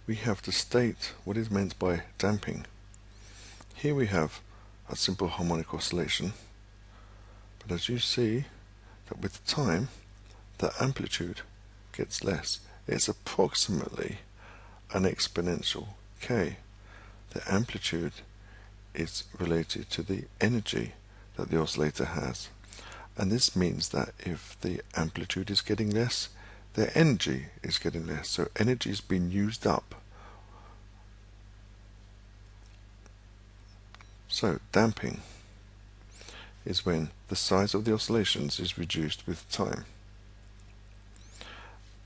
we have to state what is meant by damping. Here we have a simple harmonic oscillation, but as you see that with time the amplitude gets less. It's approximately an exponential k. The amplitude is related to the energy that the oscillator has, and this means that if the amplitude is getting less, the energy is getting less, so energy is being used up. So damping is when the size of the oscillations is reduced with time,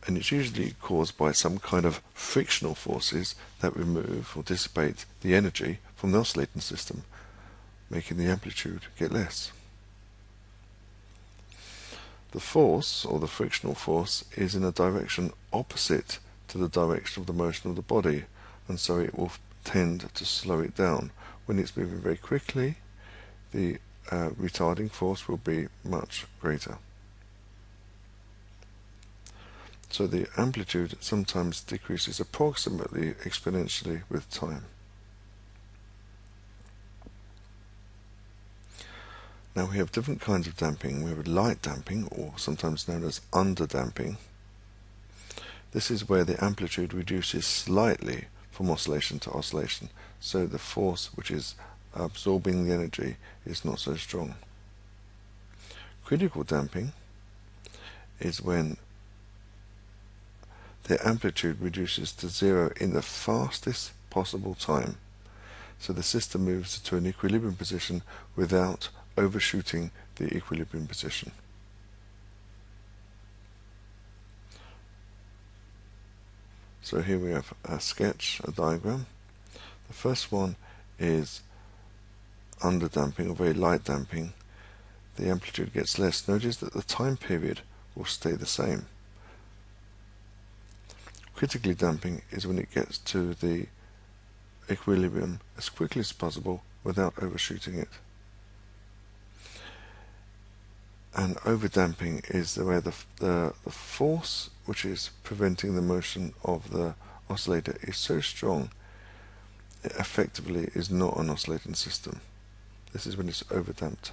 and it's usually caused by some kind of frictional forces that remove or dissipate the energy from the oscillating system, making the amplitude get less. The force, or the frictional force, is in a direction opposite to the direction of the motion of the body, and so it will tend to slow it down. When it's moving very quickly, the retarding force will be much greater. So the amplitude sometimes decreases approximately exponentially with time. Now we have different kinds of damping. We have light damping, or sometimes known as underdamping. This is where the amplitude reduces slightly from oscillation to oscillation, so the force which is absorbing the energy is not so strong. Critical damping is when the amplitude reduces to zero in the fastest possible time, so the system moves to an equilibrium position without overshooting the equilibrium position. So here we have a sketch, a diagram. The first one is underdamping, or very light damping. The amplitude gets less. Notice that the time period will stay the same. Critically damping is when it gets to the equilibrium as quickly as possible without overshooting it. And overdamping is where the force which is preventing the motion of the oscillator is so strong it effectively is not an oscillating system. This is when it's overdamped.